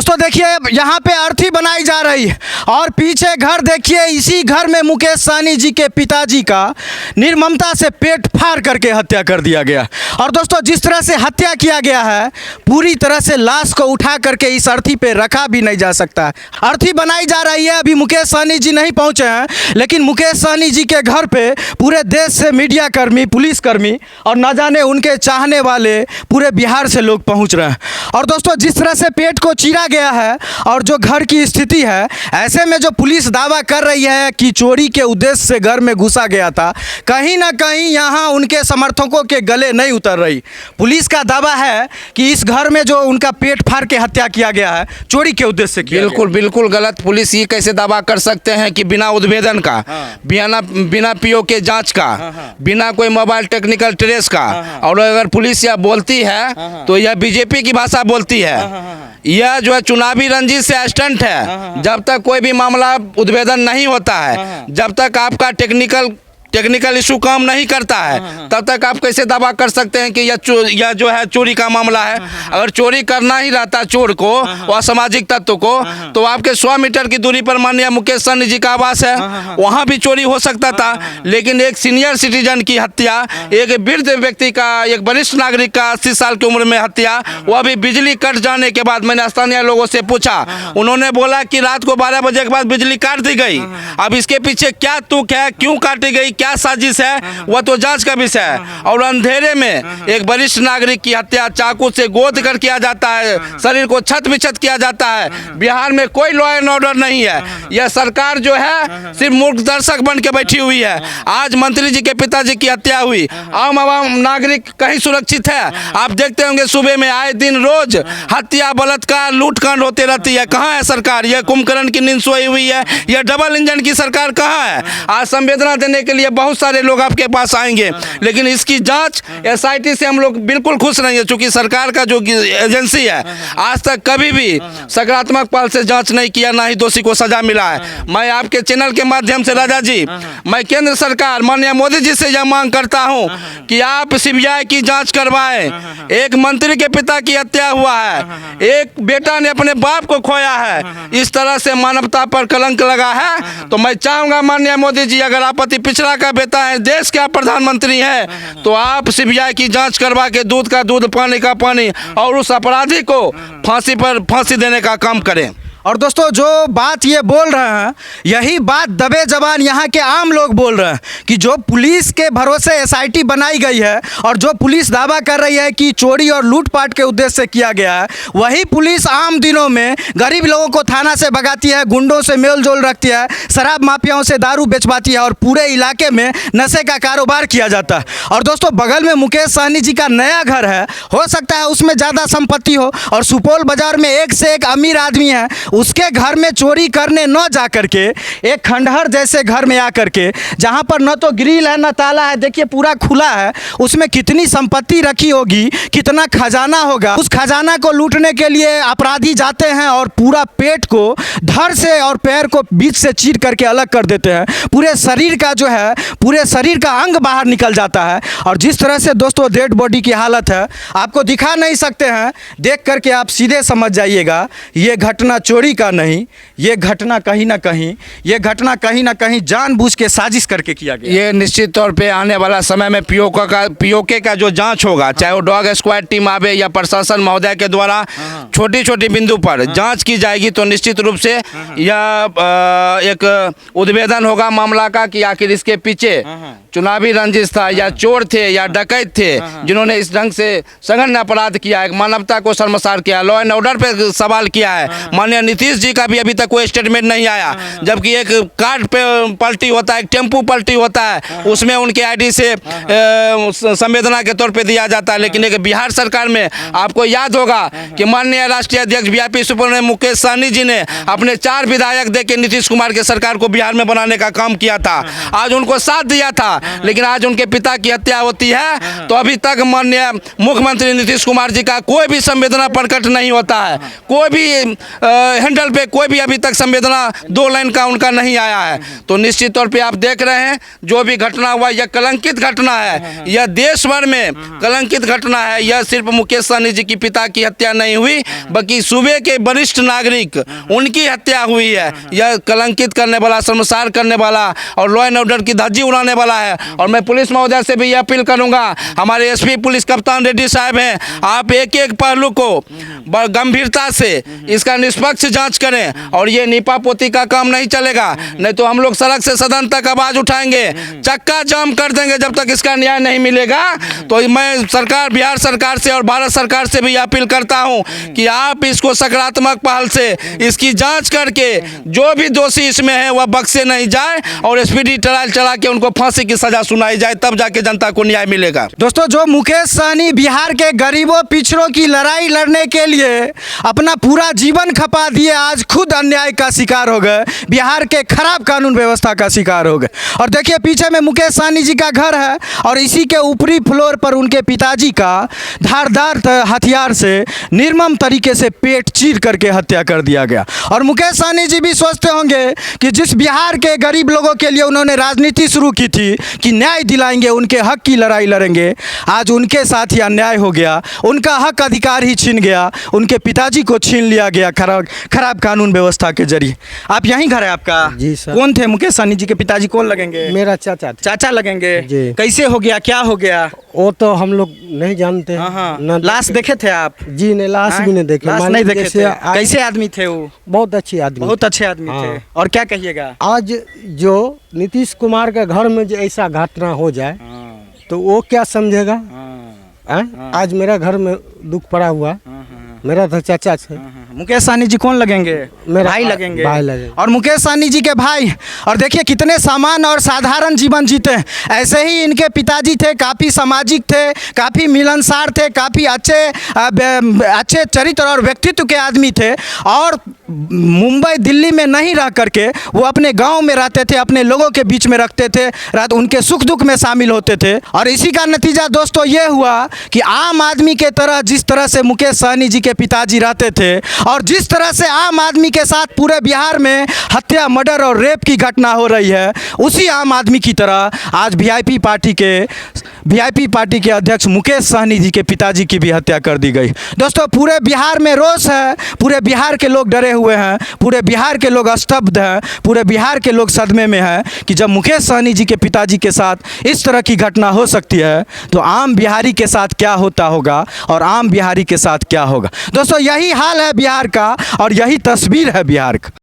दोस्तों देखिए यहाँ पे अर्थी बनाई जा रही है और पीछे घर देखिए, इसी घर में मुकेश सहनी जी के पिताजी का निर्ममता से पेट फाड़ करके हत्या कर दिया गया। और दोस्तों जिस तरह से हत्या किया गया है, पूरी तरह से लाश को उठा करके इस अर्थी पे रखा भी नहीं जा सकता। अर्थी बनाई जा रही है, अभी मुकेश सहनी जी नहीं पहुँचे हैं, लेकिन मुकेश सहनी जी के घर पे पूरे देश से मीडिया कर्मी, पुलिस कर्मी और न जाने उनके चाहने वाले पूरे बिहार से लोग पहुँच रहे हैं। और दोस्तों जिस तरह से पेट को चीरा गया है और जो घर की स्थिति है, ऐसे में जो पुलिस दावा कर रही है कि चोरी के उद्देश्य से घर में घुसा गया था, कहीं ना कहीं यहाँ उनके समर्थकों के गले नहीं उतर रही। पुलिस का दावा है कि इस घर में जो उनका पेट फाड़ के हत्या किया गया है, चोरी के उद्देश्य से किया बिल्कुल बिल्कुल गलत। पुलिस ये कैसे दावा कर सकते हैं कि बिना उद्भेदन का, बिना पीओ के जांच का, बिना कोई मोबाइल टेक्निकल ट्रेस का। और अगर पुलिस यह बोलती है तो यह बीजेपी की भाषा बोलती है। यह जो है चुनावी रंजिश से स्टंट है। जब तक कोई भी मामला उद्भेदन नहीं होता है, जब तक आपका टेक्निकल इशू काम नहीं करता है, तब तक आप कैसे दावा कर सकते हैं कि यह जो है चोरी का मामला है। अगर चोरी करना ही रहता चोर को और असामाजिक तत्व को, तो आपके 100 मीटर की दूरी पर माननीय मुकेश सहनी जी का आवास है, वहां भी चोरी हो सकता था। लेकिन एक सीनियर सिटीजन की हत्या, एक वृद्ध व्यक्ति का, एक वरिष्ठ नागरिक का 80 साल की उम्र में हत्या, वह भी बिजली कट जाने के बाद। मैंने स्थानीय लोगों से पूछा, उन्होंने बोला कि रात को 12 बजे के बाद बिजली काट दी गई। अब इसके पीछे क्या तुक है, क्यों काटी गई, क्या साजिश है, वह तो जांच का विषय है। और अंधेरे में एक वरिष्ठ नागरिक की हत्या चाकू से गोद कर किया जाता है, शरीर को छत विछत किया जाता है। बिहार में कोई लॉ एंड ऑर्डर नहीं है। यह सरकार जो है सिर्फ मूर्ख दर्शक बन के बैठी हुई है। आज मंत्री जी के पिताजी की हत्या हुई, आम नागरिक कहीं सुरक्षित है? आप देखते होंगे सुबह में आए दिन रोज हत्या, बलात्कार, लूटकांड होते रहती है। कहाँ है सरकार? यह कुंभकर्ण की नींद सोई हुई है। यह डबल इंजन की सरकार कहाँ है? आज संवेदना देने के लिए बहुत सारे लोग आपके पास आएंगे, लेकिन इसकी जांच एसआईटी से हम लोग बिल्कुल खुश नहीं है। चूंकि सरकार का जो एजेंसी है, आज तक कभी भी सकारात्मक पहल से जांच नहीं किया, ना ही दोषी को सजा मिला है। मैं आपके चैनल के माध्यम से राजा जी, मैं केंद्र सरकार माननीय मोदी जी से यह मांग करता हूं कि आप सीबीआई की जांच करवाएं। एक मंत्री के पिता की हत्या हुआ है, एक बेटा ने अपने बाप को खोया है। इस तरह से मानवता पर कलंक लगा है। तो मैं चाहूंगा माननीय मोदी जी, अगर आप अति पिछड़ा का बेटा है, देश के आप प्रधानमंत्री हैं, तो आप सीबीआई की जांच करवा के दूध का दूध, पानी का पानी और उस अपराधी को फांसी देने का काम करें। और दोस्तों जो बात ये बोल रहे हैं, यही बात दबे जबान यहाँ के आम लोग बोल रहे हैं कि जो पुलिस के भरोसे एसआईटी बनाई गई है और जो पुलिस दावा कर रही है कि चोरी और लूटपाट के उद्देश्य से किया गया है, वही पुलिस आम दिनों में गरीब लोगों को थाना से भगाती है, गुंडों से मेल जोल रखती है, शराब माफियाओं से दारू बेचवाती है और पूरे इलाके में नशे का कारोबार किया जाता है। और दोस्तों बगल में मुकेश सहनी जी का नया घर है, हो सकता है उसमें ज़्यादा संपत्ति हो, और सुपौल बाजार में एक से एक अमीर आदमी है, उसके घर में चोरी करने न जा करके एक खंडहर जैसे घर में आकर के, जहां पर न तो ग्रिल है न ताला है, देखिए पूरा खुला है, उसमें कितनी संपत्ति रखी होगी, कितना खजाना होगा। उस खजाना को लूटने के लिए अपराधी जाते हैं और पूरा पेट को धड़ से और पैर को बीच से चीर करके अलग कर देते हैं। पूरे शरीर का जो है, पूरे शरीर का अंग बाहर निकल जाता है। और जिस तरह से दोस्तों डेड बॉडी की हालत है, आपको दिखा नहीं सकते हैं, देख करके आप सीधे समझ जाइएगा ये घटना चोरी का नहीं, ये घटना कहीं ना कहीं जानबूझ के साजिश करके किया गया। ये निश्चित तौर पे आने वाला समय में पीओके का जो जांच होगा, चाहे वो डॉग स्क्वाड टीम आवे या प्रशासन महोदय के द्वारा छोटी छोटी बिंदु पर जांच की जाएगी, तो निश्चित रूप से यह एक उद्भेदन होगा मामला का कि आखिर इसके पीछे चुनावी रंजिश था या चोर थे या डकैत थे जिन्होंने इस ढंग से सघन अपराध किया है, मानवता को शर्मसार किया, लॉ एंड ऑर्डर पे सवाल किया है। माननीय नीतीश जी का भी अभी तक कोई स्टेटमेंट नहीं आया, जबकि एक कार्ड पे पलटी होता है, एक टेम्पू पलटी होता है, उसमें उनके आईडी से संवेदना के तौर पे दिया जाता है। लेकिन एक बिहार सरकार में आपको याद होगा कि माननीय राष्ट्रीय अध्यक्ष वीआईपी सुप्रीमो मुकेश सहनी जी ने अपने 4 विधायक देके नीतीश कुमार के सरकार को बिहार में बनाने का काम किया था। आज उनको साथ दिया था, लेकिन आज उनके पिता की हत्या होती है तो अभी तक माननीय मुख्यमंत्री नीतीश कुमार जी का कोई भी संवेदना प्रकट नहीं होता है। कोई भी हैंडल पे कोई भी अभी तक संवेदना 2 लाइन का उनका नहीं आया है। तो निश्चित तौर पे आप देख रहे हैं जो भी घटना हुआ यह कलंकित घटना है, यह देश भर में कलंकित घटना है। यह सिर्फ मुकेश सहनी जी की पिता की हत्या नहीं हुई बल्कि सूबे के वरिष्ठ नागरिक उनकी हत्या हुई है। यह कलंकित करने वाला, शर्मसार करने वाला और लॉ एंड ऑर्डर की धज्जी उड़ाने वाला है। और मैं पुलिस महोदय से भी यह अपील करूंगा, हमारे एसपी पुलिस कप्तान रेड्डी साहब हैं, आप एक एक पहलू को गंभीरता से इसका निष्पक्ष जांच करें और ये नीपा पोती का काम नहीं चलेगा। नहीं तो हम लोग सड़क से सदन तक आवाज उठाएंगे, चक्का जाम कर देंगे जब तक इसका न्याय नहीं मिलेगा। तो मैं सरकार, बिहार सरकार से और भारत सरकार से भी अपील करता हूं कि आप इसको सकारात्मक पहल से इसकी जांच करके जो भी दोषी इसमें है वह बख्शे नहीं जाए और स्पीडी ट्रायल चला के उनको फांसी की सजा सुनाई जाए, तब जाके जनता को न्याय मिलेगा। दोस्तों, जो मुकेश सहनी बिहार के गरीबों पिछड़ों की लड़ाई लड़ने के लिए अपना पूरा जीवन खपा दिए, आज खुद अन्याय का शिकार हो गए, बिहार के खराब कानून व्यवस्था का शिकार हो गए। और देखिए पीछे में मुकेश सहनी जी का घर है और इसी के ऊपरी फ्लोर पर उनके पिताजी का धारदार हथियार से निर्मम तरीके से पेट चीर करके हत्या कर दिया गया। और मुकेश सहनी जी भी सोचते होंगे कि जिस बिहार के गरीब लोगों के लिए उन्होंने राजनीति शुरू की थी कि न्याय दिलाएंगे, उनके हक की लड़ाई लड़ेंगे, आज उनके साथ ही अन्याय हो गया, उनका हक अधिकार ही छीन गया, उनके पिताजी को छीन लिया गया खराब कानून व्यवस्था के जरिए। आप यहीं घर है आपका? जी सर। कौन थे मुकेश सहनी जी के पिताजी? कौन लगेंगे? मेरा चाचा थे। चाचा लगेंगे जी। कैसे हो गया, क्या हो गया? वो तो हम लोग नहीं जानते। हाँ। लाश देखे थे आप? जी नहीं, लाश भी नहीं देखे। लाश नहीं देखे थे। जैसे कैसे आदमी थे वो? बहुत अच्छे आदमी। बहुत अच्छे आदमी थे। हाँ। और क्या कहिएगा? आज जो नीतीश कुमार के घर में जो ऐसा घटना हो जाए तो वो क्या समझेगा? आज मेरा घर में दुख पड़ा हुआ, मेरा तो चाचा थे। मुकेश सहनी जी कौन लगेंगे? मेरा भाई लगेंगे। भाई लगेंगे। और मुकेश सहनी जी के भाई, और देखिए कितने सामान्य और साधारण जीवन जीते हैं। ऐसे ही इनके पिताजी थे, काफ़ी सामाजिक थे, काफ़ी मिलनसार थे, काफ़ी अच्छे चरित्र और व्यक्तित्व के आदमी थे। और मुंबई दिल्ली में नहीं रह करके वो अपने गांव में रहते थे, अपने लोगों के बीच में रखते थे, रात उनके सुख दुख में शामिल होते थे। और इसी का नतीजा दोस्तों ये हुआ कि आम आदमी के तरह जिस तरह से मुकेश सहनी जी के पिताजी रहते थे और जिस तरह से आम आदमी के साथ पूरे बिहार में हत्या, मर्डर और रेप की घटना हो रही है, उसी आम आदमी की तरह आज वीआईपी पार्टी के अध्यक्ष मुकेश सहनी जी के पिताजी की भी हत्या कर दी गई। दोस्तों, पूरे बिहार में रोष है, पूरे बिहार के लोग डरे हुए हैं, पूरे बिहार के लोग स्तब्ध हैं, पूरे बिहार के लोग सदमे में हैं कि जब मुकेश सहनी जी के पिताजी के साथ इस तरह की घटना हो सकती है तो आम बिहारी के साथ क्या होता होगा और आम बिहारी के साथ क्या होगा। दोस्तों, यही हाल है बिहार का और यही तस्वीर है बिहार का।